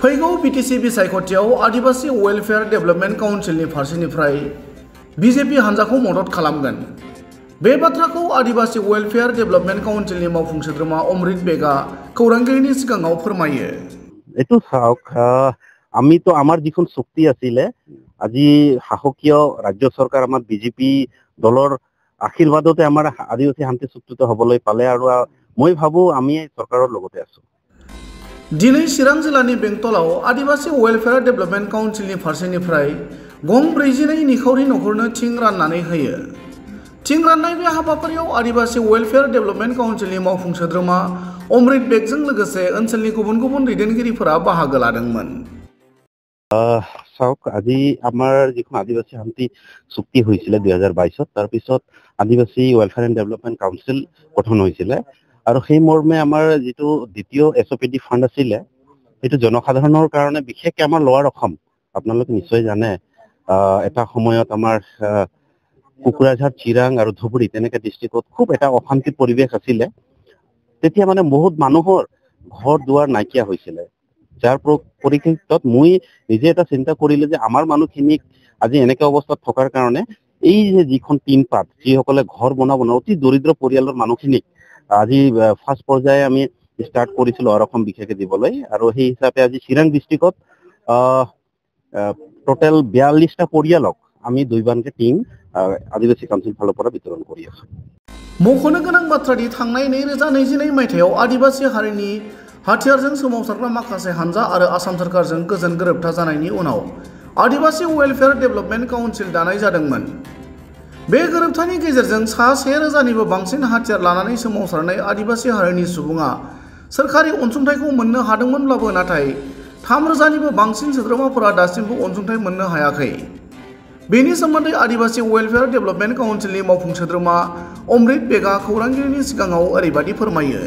फैगौ बीटीसी बिसायख'थियाव आदिबासी welfare development काउन्सिलनि फारसेनिफ्राय बीजेपी हान्जाखौ मदद खालामगोन। बे बाथ्राखौ आदिबासी वेलफेयार डेभेलपमेन्ट काउन्सिलनि मावफुं सोद्रोमा अमृत बेगा खौरांगिरिनि सिगाङाव फोरमायो। এইটো চাওক, আমি তো আমাৰ যিখন চুক্তি আছিলে, আজি শাসকীয় ৰাজ্য চৰকাৰ আমাৰ বিজেপি দলৰ আশীৰ্বাদতে আমাৰ আদিবাসী শান্তি চুক্তিটো হ'বলৈ পালে আৰু মই ভাবো আমি চৰকাৰৰ লগতে আছো। दिनै चिरां जिल्लानि बेंटलाव आदिबासी वेलफेयार डेभेलपमेन्ट काउन्सिलनि फारसेनिफ्राय गं 42 निखावरि नखरनो थिं राननानै होयो। थिं राननाय बे हाबाफारियाव आदिबासी वेलफेयार डेभेलपमेन्ट काउन्सिलनि मावफुं सोद्रोमा अमृत बेगजों लोगोसे ओनसोलनि गुबुन गुबुन दैदेनगिरिफोरा बाहागो लादोंमोन। চাওক, আজি আমাৰ যিখন আদিবাসী শান্তি চুক্তি হৈছিলে 2022 তাৰ পিছত আদিবাসী ৱেলফেয়াৰ এণ্ড ডেভেলপমেণ্ট কাউন্সিল গঠন হৈছিলে আৰু সেই মৰ্মে আমাৰ যিটো দ্বিতীয় এছঅপিডি ফাণ্ড আছিলে সেইটো জনসাধাৰণৰ কাৰণে বিশেষকৈ আমাৰ লোৱাৰ অসম, আপোনালোকে নিশ্চয় জানে, এটা সময়ত আমাৰ কোকৰাঝাৰ, চিৰাং আৰু ধুবুৰী তেনেকে ডিষ্ট্ৰিক্টত খুব এটা অশান্তিৰ পৰিৱেশ আছিলে। তেতিয়া মানে বহুত মানুহৰ ঘৰ দুৱাৰ নাইকিয়া হৈছিলে, যাৰ পৰিপ্ৰেক্ষিতত মই নিজে এটা চিন্তা কৰিলো যে আমাৰ মানুহখিনিক আজি এনেকে অৱস্থাত থকাৰ কাৰণে এই যে যিখন টিনপাত যিসকলে ঘৰ বনাব অতি দৰিদ্ৰ পৰিয়ালৰ মানুহখিনিক আজি ফাৰ্ষ্ট পৰ্যায়ে আমি ষ্টাৰ্ট কৰিছিলো আৰু অসম বিশেষকে দিবলৈ, আৰু সেই হিচাপে আজি চিৰাং ডিষ্ট্ৰিক্টত টোটেল 42টা পৰিয়ালক আমি দুইবানকে টিম আদিবাসী কাউন্সিল ফালৰ পৰা বিতৰণ কৰি আছো। मख'नो गोनां बाथ्रादि थांनाय 2022 मायथाइयाव आदिबासी हारिनि हाथियारजों सोमावसारग्रा माखासे हानजा आरो आसाम सरकारजों गोजोन गोरोबथा जानायनि उनाव आदिबासी वेलफेयार डेभेलपमेन्ट काउन्सिल दानाय जादोंमोन। बे गोरोबथानि गेजेरजों सा 1000निबो बांसिन हाथियार लानानै सोमावसारनाय आदिबासी हारिनि सुबुङा सोरखारि अनसुंथाइखौ मोननो हादोंमोनब्लाबो नाथाय 3000निबो बांसिन सोद्रोमाफोरा दासिमबो अनसुंथाइ मोननो हायाखै। बेनि सोमोन्दै आदिबासी वेलफेयार डेभेलपमेन्ट काउन्सिलनि मावफुं सोद्रोमा अमृत बेगा खौरांगिरिनि सिगाङाव ओरैबायदि फोरमायो।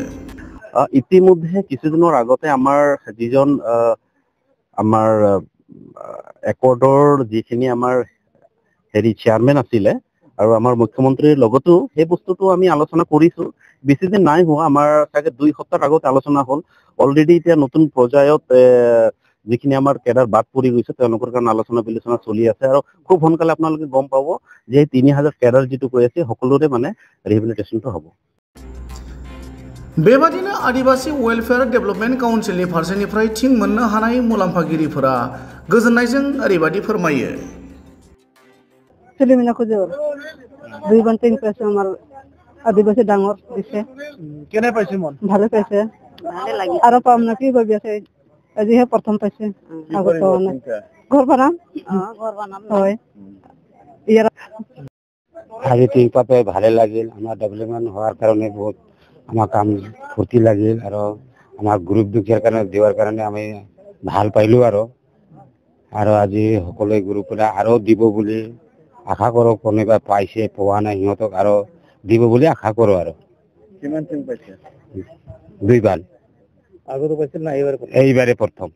ইতিমধ্যে কিছুদিনৰ আগতে আমাৰ যিজন আমাৰ একৰ্ডৰ যিখিনি আমাৰ চেয়াৰমেন আছিলে আৰু আমাৰ মুখ্যমন্ত্ৰীৰ লগতো সেই বস্তুটো আমি আলোচনা কৰিছো। বেছিদিন নাই হোৱা, আমাৰ চাগে 2 সপ্তাহ আগত আলোচনা হ'ল। অলৰেডি এতিয়া নতুন পৰ্যায়ত যিখিনি আমাৰ কেডাৰ বাদ পৰি গৈছে তেওঁলোকৰ কাৰণে আলোচনা বিলোচনা চলি আছে আৰু খুব সোনকালে আপোনালোকে গম পাব যে 3000 কেডাৰ যিটো কৈ আছে সকলোৰে মানে ৰিহেবিলিটেশ্যনটো হ'ব। बेबादिनो आदिबासी वेलफेयार डेभेलपमेन्ट काउन्सिलनि फारसेनिफ्राय थिं मोननो हानाय मुलाम्फागिरिफोरा गोजोननायजों ओरैबायदि फोरमायो। ছেলেমেলা খোজে 2 বান 3 পাইছে আমাৰ আদিবাসী ডাঙৰ দিছে। কেনে পাইছে মন? ভালে পাইছে, ভালে লাগি আৰু পাম না কি ভাবি আছে, আজিহে প্ৰথম পাইছে। আগত ঘৰ বনাম, ঘৰ বনাম হয় ইয়াৰ আজি ঠিক পাতে ভালে লাগিল। আমাৰ ডেভেলপমেন্ট হোৱাৰ কাৰণে বহুত আমাৰ কাম ফূৰ্তি লাগিল আৰু আমাৰ গ্ৰুপ দুখীয়াৰ কাৰণে দিয়াৰ কাৰণে আমি ভাল পাইলো আৰু আজি সকলোৱে গ্ৰুপে আৰু দিব বুলি আশা কৰো। কোনোবা পাইছে পোৱা নাই সিহঁতক আৰু দিব বুলি আশা কৰো। আৰু কিমান দিন পাইছে? 2 বাৰ। আগতো পাইছিল না এইবাৰে এইবাৰে প্ৰথম।